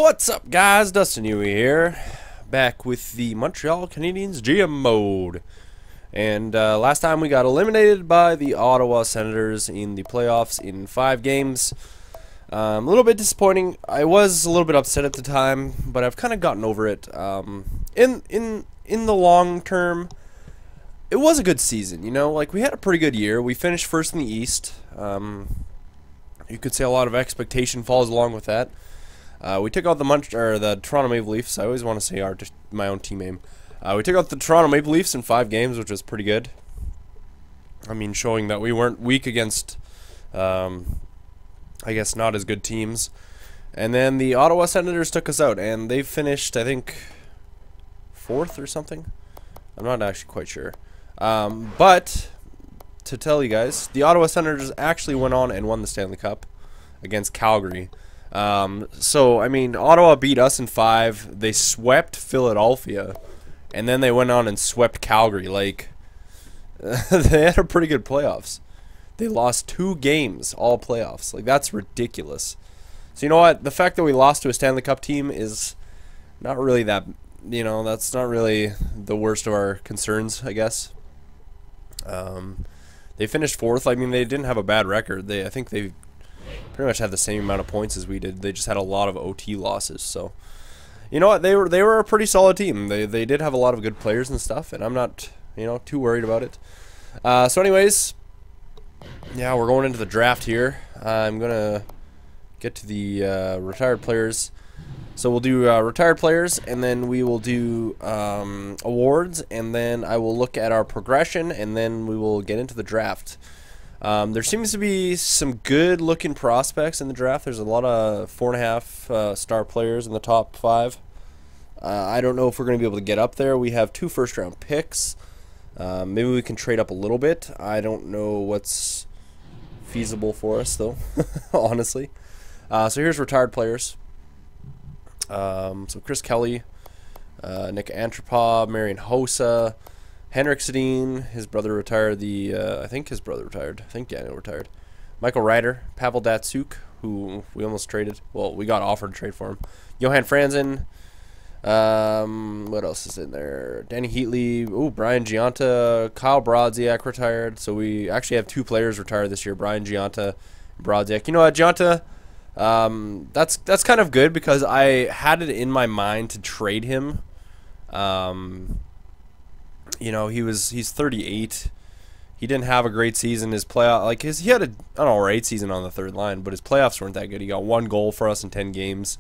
What's up, guys? Dustin Yewy here, back with the Montreal Canadiens GM mode. And last time we got eliminated by the Ottawa Senators in the playoffs in 5 games. A little bit disappointing. I was a little bit upset at the time, but I've kind of gotten over it. In the long term, it was a good season. You know, like we had a pretty good year. We finished first in the East. You could say a lot of expectation falls along with that. We took out the Toronto Maple Leafs. I always want to say my own team name. We took out the Toronto Maple Leafs in 5 games, which was pretty good. I mean, showing that we weren't weak against, I guess, not as good teams. And then the Ottawa Senators took us out, and they finished, I think, 4th or something. I'm not actually quite sure. But to tell you guys, the Ottawa Senators actually went on and won the Stanley Cup against Calgary. So, I mean, Ottawa beat us in 5. They swept Philadelphia. And then they went on and swept Calgary. Like, they had a pretty good playoffs. They lost 2 games, all playoffs. Like, that's ridiculous. So, you know what? The fact that we lost to a Stanley Cup team is not really that, you know, that's not really the worst of our concerns, I guess. They finished 4th. I mean, they didn't have a bad record. I think they pretty much had the same amount of points as we did. They just had a lot of OT losses. So, you know what? They were a pretty solid team. They did have a lot of good players and stuff, and I'm not, you know, too worried about it. So anyways, yeah, we're going into the draft here. I'm gonna get to the retired players. So we'll do retired players, and then we will do awards, and then I will look at our progression, and then we will get into the draft. There seems to be some good-looking prospects in the draft. There's a lot of 4.5 star players in the top 5. I don't know if we're going to be able to get up there. We have 2 first-round picks. Maybe we can trade up a little bit. I don't know what's feasible for us, though, honestly. So here's retired players. So Chris Kelly, Nick Antropov, Marian Hossa, Henrik Sedin, his brother retired. I think his brother retired. I think Daniel retired. Michael Ryder, Pavel Datsyuk, who we almost traded. Well, we got offered to trade for him. Johan Franzen. What else is in there? Danny Heatley. Ooh, Brian Giunta. Kyle Brodziak retired. So we actually have 2 players retired this year. Brian Giunta, Brodziak. You know what, Giunta? That's kind of good because I had it in my mind to trade him. You know, he's 38. He didn't have a great season. His playoff, he had an alright season on the 3rd line, but his playoffs weren't that good. He got 1 goal for us in 10 games.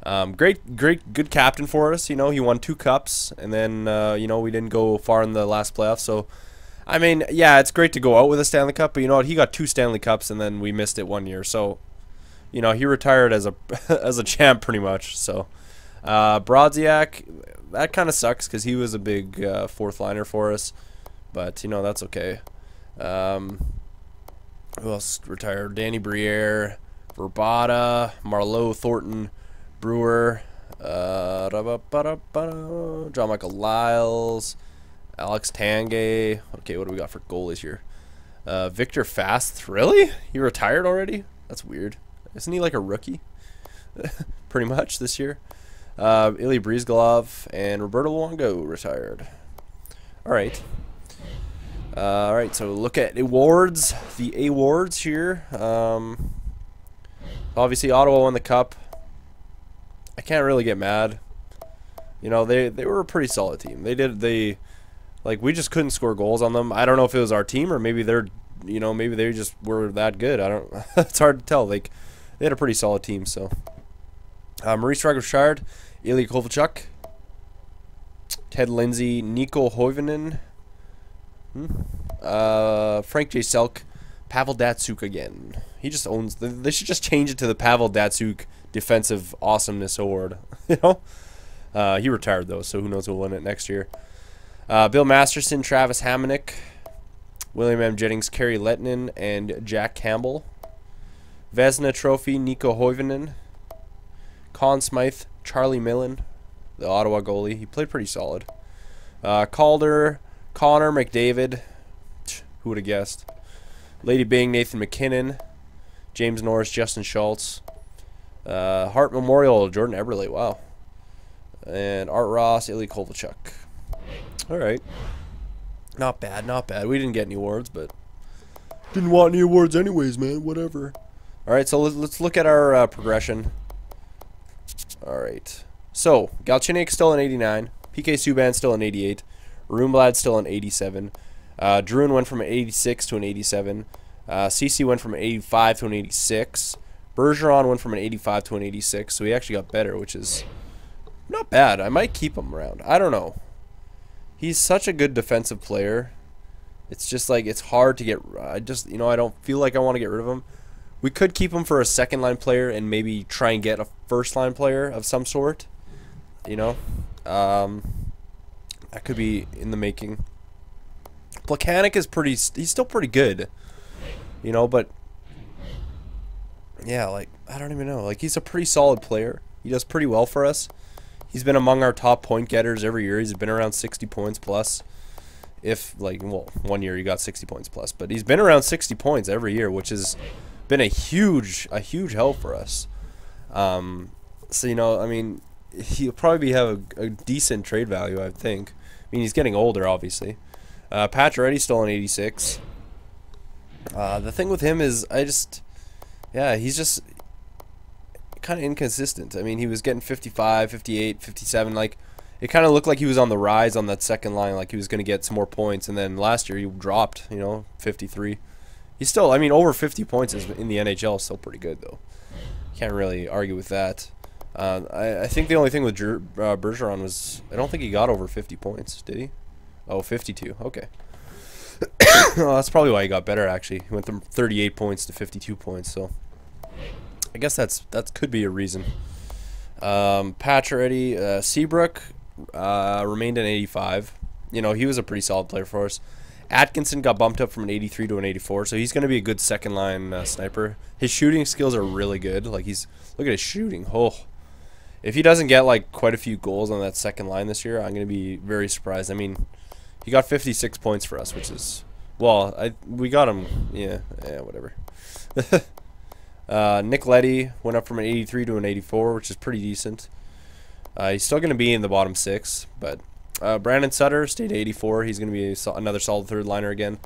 Good captain for us. You know, he won 2 cups, and then you know, we didn't go far in the last playoff. So, I mean, yeah, it's great to go out with a Stanley Cup, but you know what? He got 2 Stanley Cups, and then we missed it 1 year. So, you know, he retired as a as a champ pretty much. So, Brodziak, that kind of sucks because he was a big 4th liner for us, but you know, that's okay. Who else retired? Danny Briere, Verbata, Marleau, Thornton, Brewer, John Michael Lyles, Alex Tanguay. Okay, what do we got for goalies here? Victor Fast, really? He retired already? That's weird. Isn't he like a rookie? Pretty much this year. Ilya Brizgalov and Roberto Luongo retired. Alright. Alright, so look at awards. The awards here. Obviously, Ottawa won the Cup. I can't really get mad. You know, they were a pretty solid team. We just couldn't score goals on them. I don't know if it was our team or maybe maybe they just were that good. I don't. It's hard to tell. Like, they had a pretty solid team. So, Maurice Richard, Ilya Kovalchuk, Ted Lindsay, Nico Hoivanen, Frank J. Selk, Pavel Datsyuk again. He just owns. They should just change it to the Pavel Datsyuk Defensive Awesomeness Award. You know, he retired though, so who knows who'll win it next year. Bill Masterson, Travis Hamonic, William M. Jennings, Kerry Lettinen, and Jack Campbell. Vezina Trophy, Nico Hoivanen. Conn Smythe, Charlie Millen, the Ottawa goalie. He played pretty solid. Calder, Connor McDavid. Who would have guessed? Lady Byng, Nathan McKinnon. James Norris, Justin Schultz. Hart Memorial, Jordan Eberle. Wow. And Art Ross, Ilya Kovalchuk. All right. Not bad, not bad. We didn't get any awards, but didn't want any awards anyways, man. Whatever. All right, so let's look at our progression. All right. So, Galchenyuk still an 89. PK Subban still an 88. Runeblad still an 87. Druin went from an 86 to an 87. CC went from an 85 to an 86. Bergeron went from an 85 to an 86. So he actually got better, which is not bad. I might keep him around. I don't know. He's such a good defensive player. It's just like it's hard to get. I don't feel like I want to get rid of him. We could keep him for a second line player and maybe try and get a first line player of some sort. You know, that could be in the making. Plekanec is pretty. He's still pretty good. You know, but yeah, like I don't even know. Like he's a pretty solid player. He does pretty well for us. He's been among our top point getters every year. He's been around 60 points plus. If like, well, 1 year he got 60 points plus, but he's been around 60 points every year, which has been a huge help for us. So you know, I mean, he'll probably have a decent trade value, I think. I mean, he's getting older, obviously. Pacioretty's still an 86. The thing with him is, he's just kind of inconsistent. I mean, he was getting 55, 58, 57. Like, it kind of looked like he was on the rise on that second line, like he was going to get some more points. And then last year he dropped, 53. He's still, I mean, over 50 points is in the NHL is still pretty good, though. Can't really argue with that. I think the only thing with Bergeron was, I don't think he got over 50 points, did he? Oh, 52. Okay. Well, that's probably why he got better, actually. He went from 38 points to 52 points, so I guess that could be a reason. Pacioretty, Seabrook remained an 85. He was a pretty solid player for us. Atkinson got bumped up from an 83 to an 84, so he's going to be a good second line sniper. His shooting skills are really good. Like look at his shooting. Oh, if he doesn't get like quite a few goals on that second line this year, I'm going to be very surprised. I mean, he got 56 points for us, which is, well, we got him. Yeah, whatever. Nick Leddy went up from an 83 to an 84, which is pretty decent. He's still going to be in the bottom six, but Brandon Sutter stayed 84. He's going to be another solid third liner again.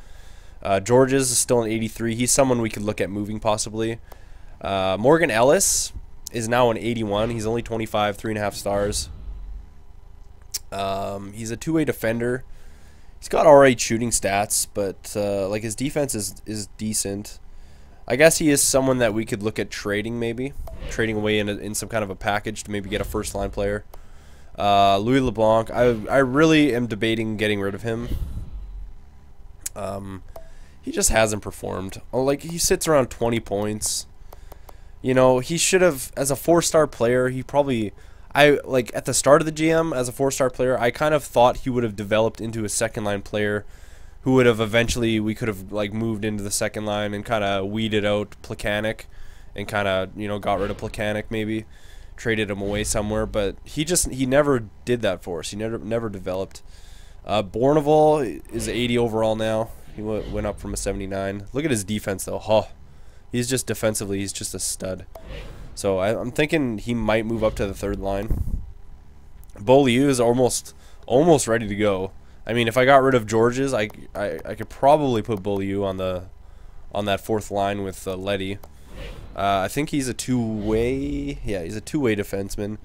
Georges is still an 83. He's someone we could look at moving possibly. Morgan Ellis is now an 81. He's only 25, 3.5 stars. He's a two-way defender. He's got alright shooting stats, but like his defense is decent. I guess he is someone that we could look at trading, maybe trading away in some kind of a package to maybe get a first line player. Louis LeBlanc, I really am debating getting rid of him. He just hasn't performed. Like, he sits around 20 points. He should have, as a 4-star player, he probably, like at the start of the GM as a 4-star player, I kind of thought he would have developed into a second line player who would have eventually, we could have like moved into the second line and kind of weeded out Plekanec and kind of, got rid of Plekanec, maybe traded him away somewhere, but he never did that for us. He never developed. Bourneval is 80 overall now. He went up from a 79. Look at his defense though. Oh, he's just defensively, he's just a stud. So I'm thinking he might move up to the third line. Beaulieu is almost ready to go. I mean, if I got rid of Georges, I could probably put Beaulieu on that fourth line with Leddy. I think he's a two-way. Yeah, he's a two-way defenseman.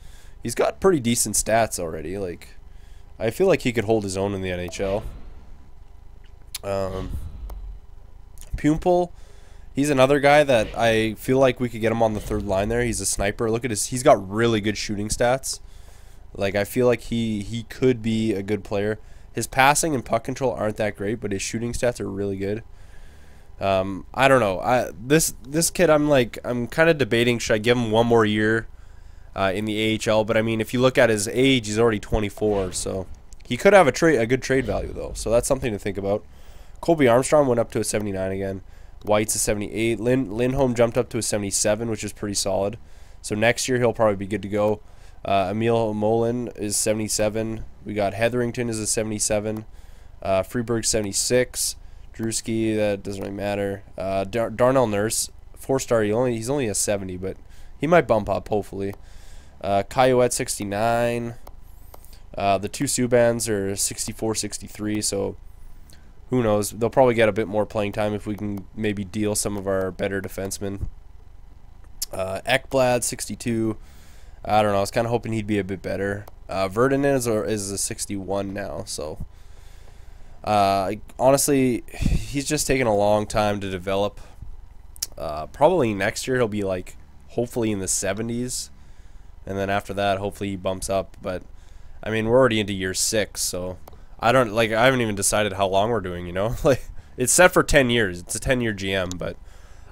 He's got pretty decent stats already. Like, I feel like he could hold his own in the NHL. Pumple, he's another guy that I feel like we could get him on the third line there. He's a sniper. Look at he's got really good shooting stats. Like, I feel like he could be a good player. His passing and puck control aren't that great, but his shooting stats are really good. I don't know. This kid, I'm kind of debating, should I give him one more year in the AHL? But I mean, if you look at his age, he's already 24, so he could have a good trade value though. So that's something to think about. Colby Armstrong went up to a 79 again. White's a 78. Lindholm jumped up to a 77, which is pretty solid. So next year he'll probably be good to go. Emil Molin is 77. We got Hetherington is a 77. Freeberg 76. Drewski, that doesn't really matter. Darnell Nurse, 4-star. He's only a 70, but he might bump up, hopefully. Coyote 69. The two Subans are 64, 63, so who knows? They'll probably get a bit more playing time if we can maybe deal some of our better defensemen. Ekblad 62. I don't know. I was kind of hoping he'd be a bit better. Verdinen is a 61 now, so honestly, he's just taking a long time to develop. Probably next year he'll be like hopefully in the 70s, and then after that hopefully he bumps up. But I mean, we're already into year 6, so I haven't even decided how long we're doing, you know? Like, it's set for 10 years. It's a 10-year GM, but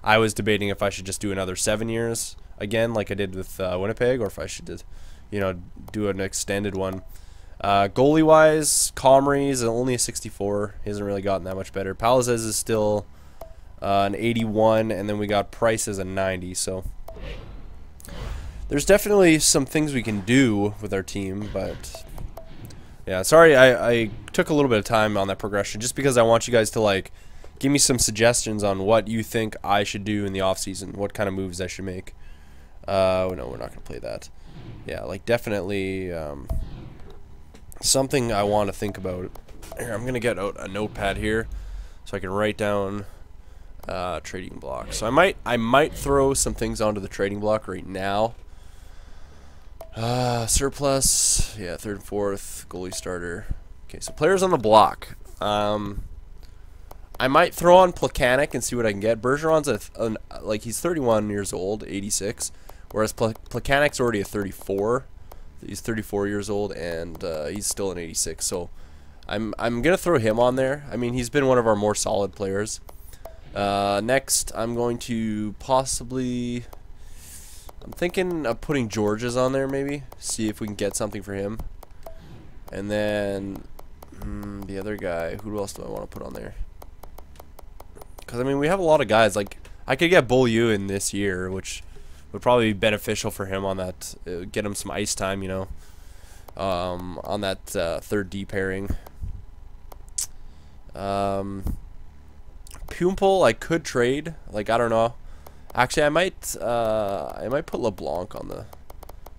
I was debating if I should just do another 7 years again like I did with Winnipeg, or if I should just, you know, do an extended one. Goalie wise, Comrie is only a 64. He hasn't really gotten that much better. Palizes is still an 81, and then we got Price as a 90. So there's definitely some things we can do with our team, but yeah, sorry I took a little bit of time on that progression just because I want you guys to like give me some suggestions on what you think I should do in the off season, what kind of moves I should make. No, we're not gonna play that. Yeah, like definitely something I want to think about. Here, I'm gonna get out a notepad here so I can write down trading block. So I might throw some things onto the trading block right now. Surplus, yeah, 3rd and 4th, goalie starter. Okay, so players on the block. I might throw on Plekanec and see what I can get. Bergeron's like he's 31 years old, 86, whereas Plekanec's already a 34. He's 34 years old, and he's still an 86. So I'm gonna throw him on there. I mean, he's been one of our more solid players. Next, I'm going to possibly. I'm thinking of putting Georges on there, maybe see if we can get something for him. And then the other guy. Who else do I want to put on there? Because I mean, we have a lot of guys. Like I could get Beaulieu in this year, which would probably be beneficial for him on that. Get him some ice time, you know, on that 3rd D pairing. Pumpel, I could trade. Like I don't know. Actually, I might put LeBlanc on the.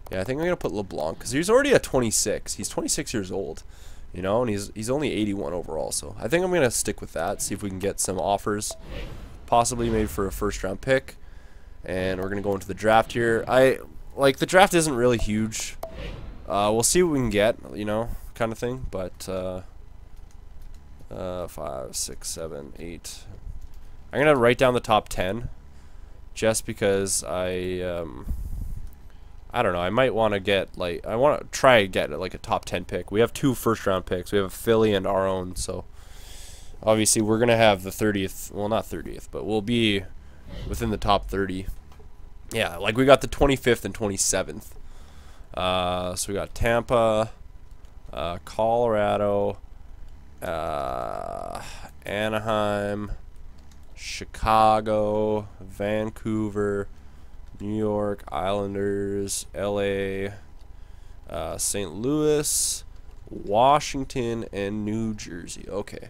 Yeah, I think I'm gonna put LeBlanc because he's already at 26. He's 26 years old, you know, and he's only 81 overall. So I think I'm gonna stick with that. See if we can get some offers, possibly maybe for a 1st round pick. And we're gonna go into the draft here. The draft isn't really huge. We'll see what we can get, you know, kind of thing. But 5, 6, 7, 8. I'm gonna write down the top 10. Just because I don't know, I might want to get like I want to try to get like a top 10 pick. We have 2 1st round picks. We have a Philly and our own, so obviously we're gonna have the 30th. Well, not 30th, but we'll be within the top 30. Yeah, like we got the 25th and 27th. So we got Tampa, Colorado, Anaheim, Chicago, Vancouver, New York, Islanders, LA, St. Louis, Washington, and New Jersey. Okay.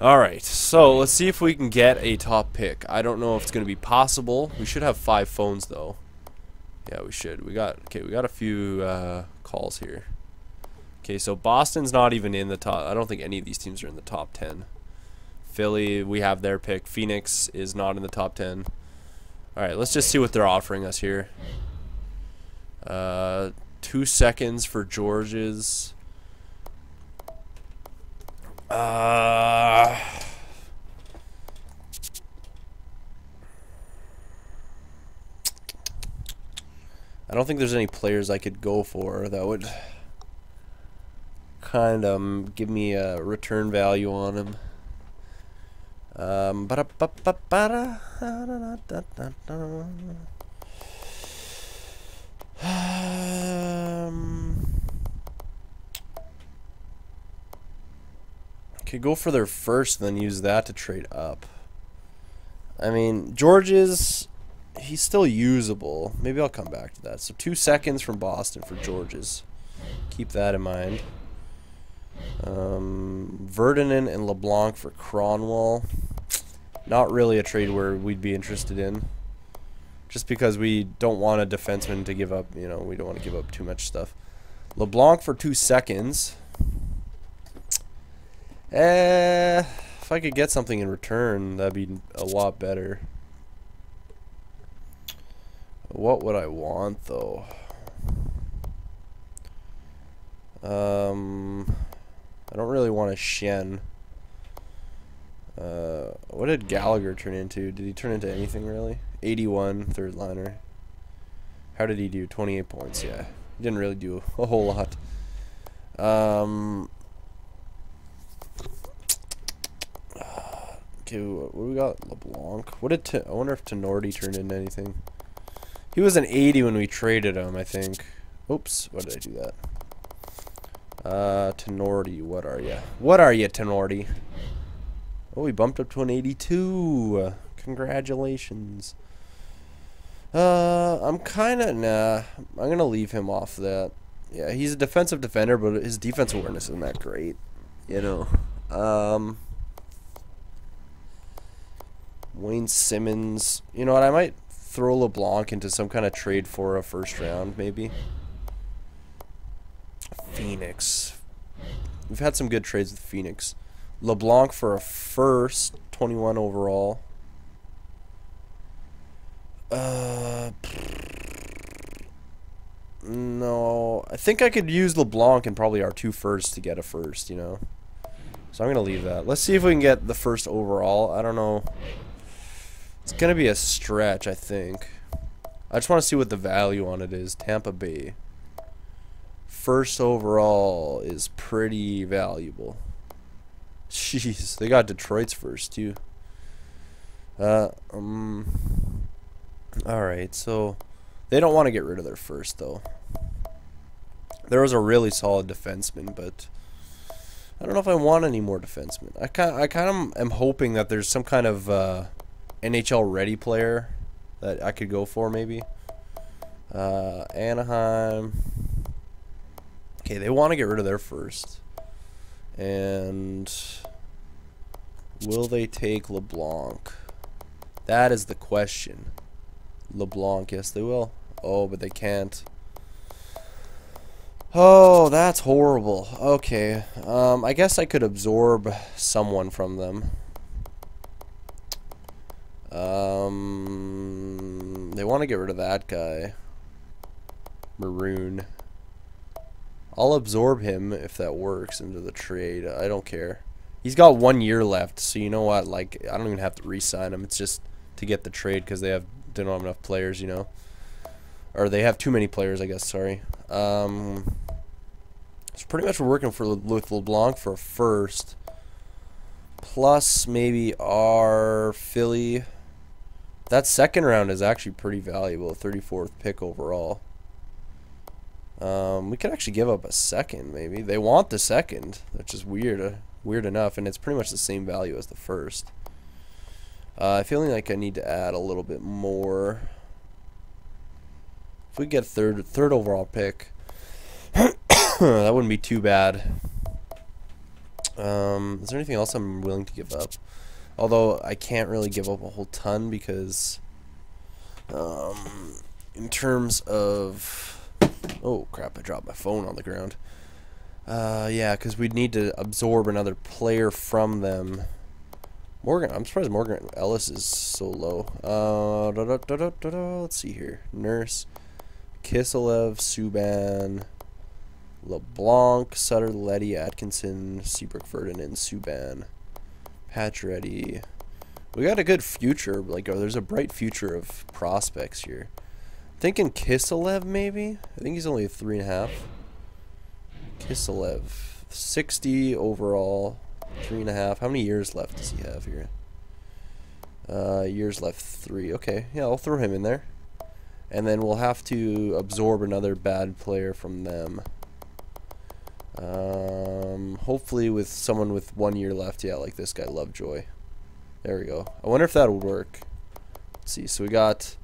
Alright, so let's see if we can get a top pick. I don't know if it's going to be possible. We should have 5 phones, though. Yeah, we should. We got a few calls here. Okay, so Boston's not even in the top. I don't think any of these teams are in the top 10. Philly, we have their pick. Phoenix is not in the top 10. Alright, let's just see what they're offering us here. 2 seconds for Georges. I don't think there's any players I could go for that would kind of give me a return value on him. I could go for their 1st, then use that to trade up. I mean, Georges, he's still usable. Maybe I'll come back to that. So 2 seconds from Boston for Georges. Keep that in mind. Verdinen and LeBlanc for Cronwall. Not really a trade where we'd be interested in. just because we don't want a defenseman to give up. You know, we don't want to give up too much stuff. LeBlanc for 2 seconds. If I could get something in return, that'd be a lot better. What would I want, though? I don't really want a Shen. What did Gallagher turn into? Did he turn into anything, really? 81, third liner. How did he do? 28 points, yeah. He didn't really do a whole lot. Okay, what do we got? LeBlanc. What did I wonder if Tenorti turned into anything. He was an 80 when we traded him, I think. Oops, why did I do that? Tenorti, what are you? What are you, Tenorti? Oh, we bumped up to an 82. Congratulations. I'm kinda, nah. I'm gonna leave him off that. Yeah, he's a defensive defender, but his defense awareness isn't that great. You know. Wayne Simmons. You know what, I might throw LeBlanc into some kind of trade for a first round, maybe. Phoenix. We've had some good trades with Phoenix. LeBlanc for a first, 21 overall. No, I think I could use LeBlanc and probably our 2 firsts to get a first, you know. So I'm going to leave that. Let's see if we can get the first overall. I don't know. It's going to be a stretch, I think. I just want to see what the value on it is. Tampa Bay. First overall is pretty valuable. Jeez, they got Detroit's first, too. Alright, so they don't want to get rid of their first, though. There was a really solid defenseman, but I don't know if I want any more defensemen. I kind of am hoping that there's some kind of NHL ready player that I could go for, maybe. Anaheim. Okay, they want to get rid of their first. And will they take LeBlanc? That is the question. LeBlanc, yes they will. Oh, but they can't. Oh, that's horrible. Okay, I guess I could absorb someone from them. They want to get rid of that guy. Maroon. I'll absorb him if that works into the trade. I don't care. He's got 1 year left, so you know what? Like, I don't even have to re-sign him. It's just to get the trade because they don't have enough players, you know. Or they have too many players, I guess. Sorry. So pretty much we're working with LeBlanc for a first, plus maybe our Philly. That second round is actually pretty valuable. 34th pick overall. We could actually give up a second, maybe. They want the second, which is weird enough, and it's pretty much the same value as the first. I feel like I need to add a little bit more. If we get third overall pick, that wouldn't be too bad. Is there anything else I'm willing to give up? Although I can't really give up a whole ton because, in terms of... Oh, crap, I dropped my phone on the ground. Yeah, because we'd need to absorb another player from them. I'm surprised Morgan Ellis is so low. Let's see here. Nurse, Kiselev, Subban, LeBlanc, Sutter, Letty, Atkinson, Seabrook, Ferdinand, Subban, Pacioretty. We got a good future. Like, there's a bright future of prospects here. Thinking Kiselev, maybe? I think he's only a 3.5. Kiselev. 60 overall. 3.5. How many years left does he have here? Years left 3. Okay, yeah, I'll throw him in there. And then we'll have to absorb another bad player from them. Hopefully with someone with 1 year left. Yeah, like this guy, Lovejoy. There we go. I wonder if that would work. Let's see. So we got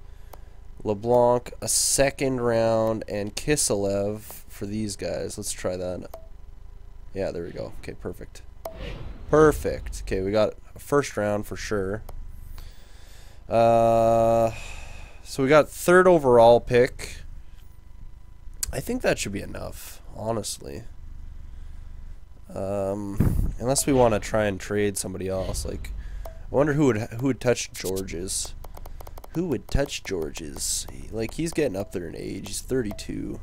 LeBlanc, a second round, and Kiselev for these guys. Let's try that. Yeah, there we go. Okay, perfect. Perfect. Okay, we got a first round for sure. So we got 3rd overall pick. I think that should be enough, honestly. Unless we want to try and trade somebody else. Like, I wonder who would touch George's. Who would touch George's? Like, he's getting up there in age. He's 32.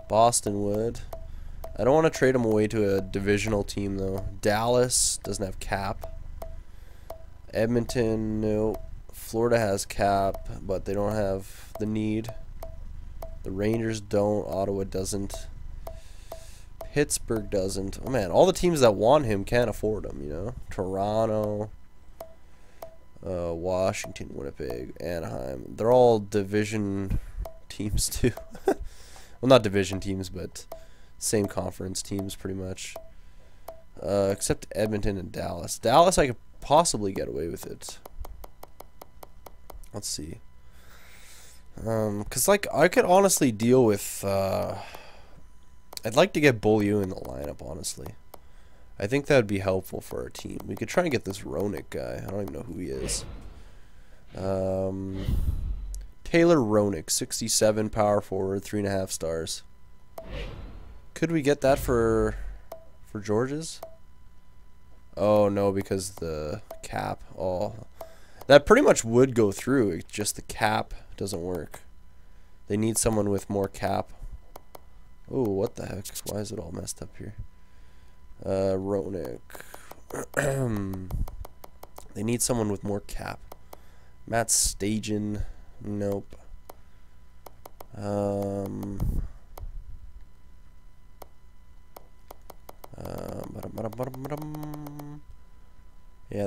Boston would. I don't want to trade him away to a divisional team, though. Dallas doesn't have cap. Edmonton, no. Florida has cap, but they don't have the need. The Rangers don't. Ottawa doesn't. Pittsburgh doesn't. Oh, man, all the teams that want him can't afford him, you know. Toronto, Washington, Winnipeg, Anaheim. They're all division teams, too. Well, not division teams, but same conference teams, pretty much. Except Edmonton and Dallas. Dallas, I could possibly get away with it. Let's see. Because, like, I could honestly deal with... I'd like to get Beaulieu in the lineup, honestly. I think that would be helpful for our team. We could try and get this Roenick guy. I don't even know who he is. Taylor Roenick, 67, power forward, 3.5 stars. Could we get that for George's? Oh, no, because the cap. Oh, that pretty much would go through. It's just the cap doesn't work. They need someone with more cap. Oh, what the heck? Why is it all messed up here? Roenick. They need someone with more cap. Matt Stajan. Nope. Yeah,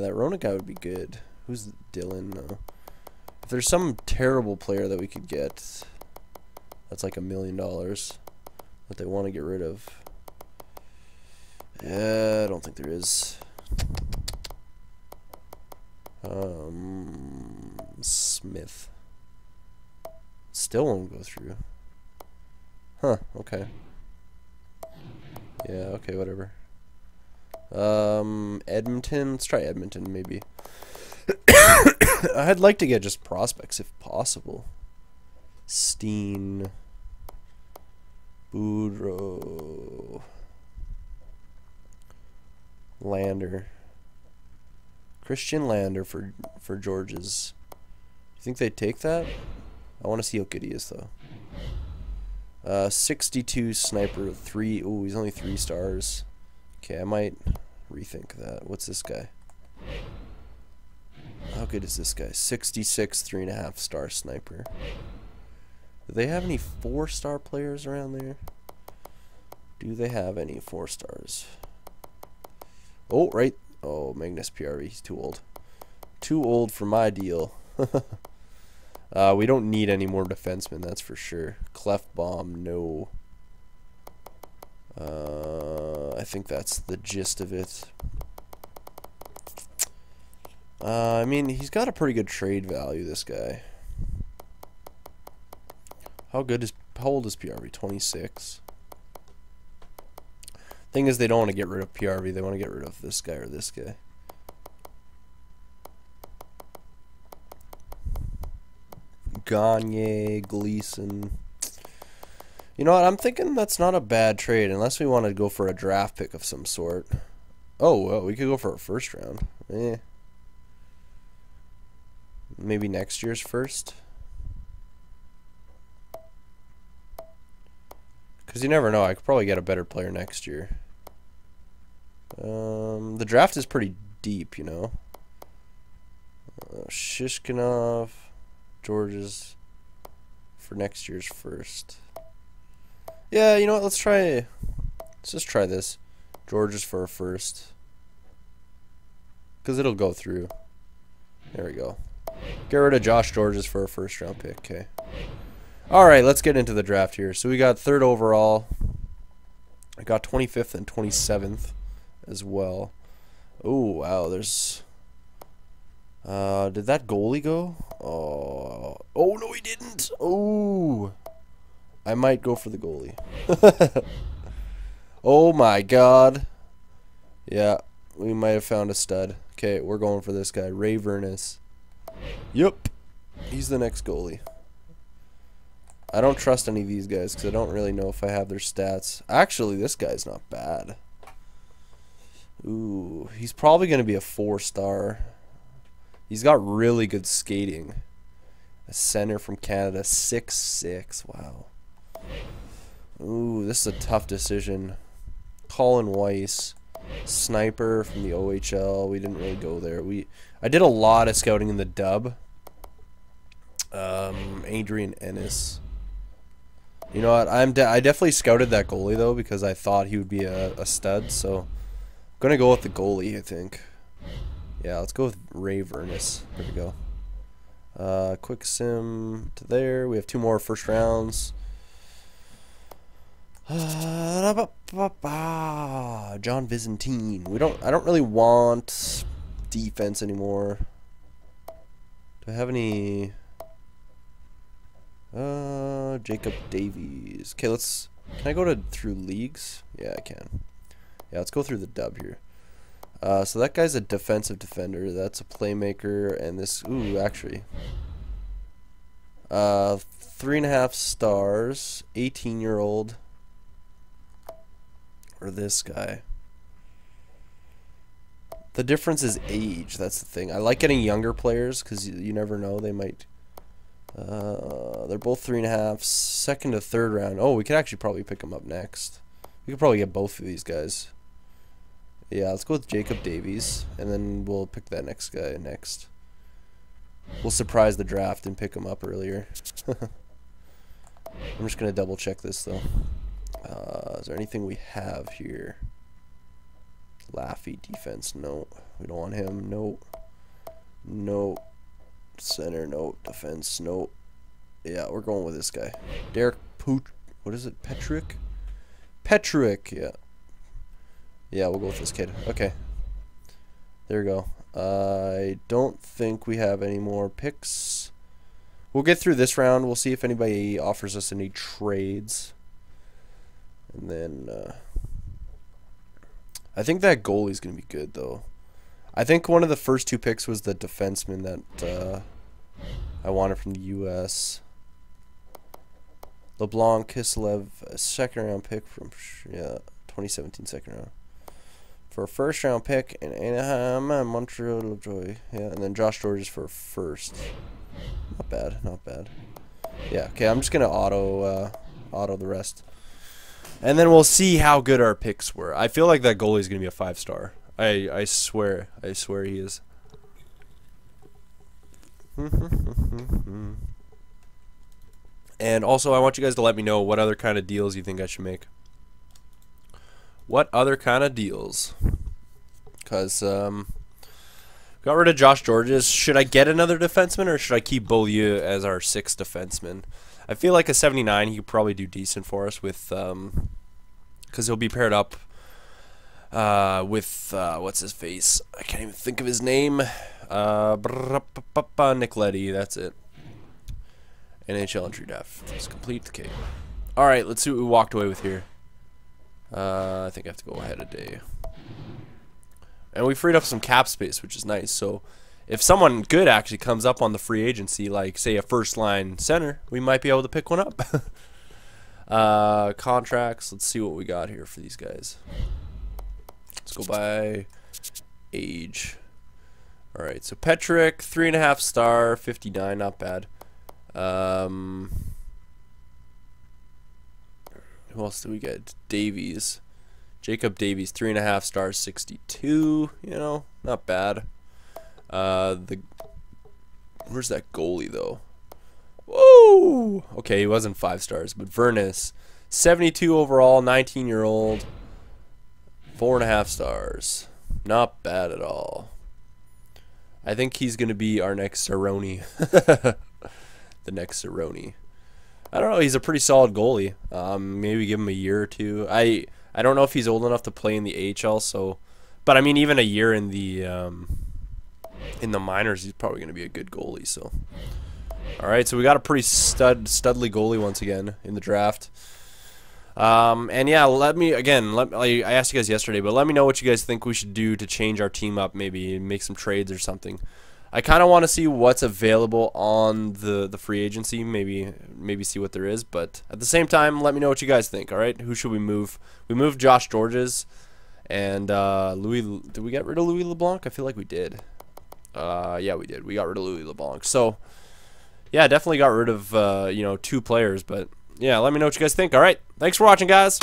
that Roenick guy would be good. Who's Dylan? No. If there's some terrible player that we could get, that's like $1 million that they want to get rid of. Yeah, I don't think there is. Smith. Still won't go through. Huh, okay. Yeah, okay, whatever. Edmonton. Let's try Edmonton, maybe. I'd like to get just prospects if possible. Steen. Boudreaux. Lander. Christian Lander for George's. You think they'd take that? I want to see how good he is, though. 62 sniper, 3. Ooh, he's only 3 stars. Okay, I might rethink that. What's this guy? How good is this guy? 66, 3.5 star sniper. Do they have any 4-star players around there? Do they have any 4 stars? Oh, right. Oh, Magnus PRV. He's too old. Too old for my deal. We don't need any more defensemen, that's for sure. Clefbaum, no. I think that's the gist of it. I mean, he's got a pretty good trade value, this guy. How old is PRV? 26. Thing is, they don't want to get rid of PRV. They want to get rid of this guy or this guy. Gagne, Gleason. You know what? I'm thinking that's not a bad trade, unless we want to go for a draft pick of some sort. Oh, well, we could go for a first round. Maybe next year's first. Because you never know. I could probably get a better player next year. The draft is pretty deep, you know. Shishkinov, George's for next year's first. Yeah, you know what? Let's just try this. George's for a first. Because it'll go through. There we go. Get rid of Josh George's for a first round pick. Okay. Alright, let's get into the draft here. So we got 3rd overall. I got 25th and 27th as well. Oh, wow. There's... did that goalie go? Oh, no, he didn't. Oh. I might go for the goalie. Oh, my God. Yeah, we might have found a stud. Okay, we're going for this guy. Ray Vernus. Yep. He's the next goalie. I don't trust any of these guys because I don't really know if I have their stats. Actually, this guy's not bad. Ooh, he's probably going to be a 4-star. He's got really good skating. A center from Canada, 6'6". Wow. Ooh, this is a tough decision. Colin Weiss, sniper from the OHL. We didn't really go there. I did a lot of scouting in the dub. Adrian Ennis. You know what? I definitely scouted that goalie though because I thought he would be a stud. So I'm gonna go with the goalie. I think. Yeah, let's go with Ray Vernus. There we go. Quick sim to there. We have 2 more first rounds. John Vizentine. I don't really want defense anymore. Do I have any? Jacob Davies. Okay, can I go through leagues? Yeah, I can. Yeah, let's go through the dub here. So that guy's a defensive defender. That's a playmaker, and this. Ooh, actually. 3.5 stars. 18-year-old. Or this guy. The difference is age. That's the thing. I like getting younger players because you never know. They might. They're both 3.5. Second to third round. Oh, we could actually probably pick them up next. We could probably get both of these guys. Yeah, let's go with Jacob Davies, and then we'll pick that next guy next. We'll surprise the draft and pick him up earlier. I'm just gonna double check this though. Is there anything we have here? Laffy defense. No, we don't want him. No. No. Center. No. Defense. No. Yeah, we're going with this guy. Derek Poot. What is it? Petrick? Petrick. Yeah. Yeah, we'll go with this kid. Okay. There we go. I don't think we have any more picks. We'll get through this round. We'll see if anybody offers us any trades. And then I think that goalie's going to be good, though. I think one of the first 2 picks was the defenseman that I wanted from the U.S. LeBlanc Kislev, a 2nd-round pick from 2017 2nd round. For a 1st-round pick in Anaheim and Montreal, Lovejoy. Yeah, and then Josh Georges for a 1st. Not bad, not bad. Yeah, okay, I'm just going to auto the rest. And then we'll see how good our picks were. I feel like that goalie is going to be a 5-star. I swear he is. And also, I want you guys to let me know what other kind of deals you think I should make. What other kind of deals? Because got rid of Josh Georges. Should I get another defenseman or should I keep Beaulieu as our 6th defenseman? I feel like a 79 he could probably do decent for us with because he'll be paired up with what's his face? I can't even think of his name. Nick Leddy, that's it. NHL entry draft. Let's complete the cake. All right, let's see what we walked away with here. I think I have to go ahead a day. And we freed up some cap space, which is nice. So if someone good actually comes up on the free agency, like say a 1st-line center, we might be able to pick one up. Contracts. Let's see what we got here for these guys. Let's go by age. All right, so Petrick, 3.5 star, 59, not bad. Who else do we get? Davies. Jacob Davies, 3.5 stars, 62. You know, not bad. Where's that goalie though? Whoa! Okay, he wasn't 5 stars, but Vernus, 72 overall, 19-year-old, 4.5 stars. Not bad at all. I think he's gonna be our next Cerrone. The next Cerrone. I don't know. He's a pretty solid goalie. Maybe give him a year or 2. I don't know if he's old enough to play in the AHL. So, but I mean, even a year in the minors, he's probably going to be a good goalie. So, all right. So we got a pretty studly goalie once again in the draft. And yeah, I asked you guys yesterday, but let me know what you guys think we should do to change our team up. Maybe make some trades or something. I kind of want to see what's available on the free agency. Maybe see what there is. But at the same time, let me know what you guys think. All right, who should we move? We moved Josh Georges and Louis. Did we get rid of Louis LeBlanc? I feel like we did. Yeah, we did. We got rid of Louis LeBlanc. So yeah, definitely got rid of 2 players. But yeah, let me know what you guys think. All right, thanks for watching, guys.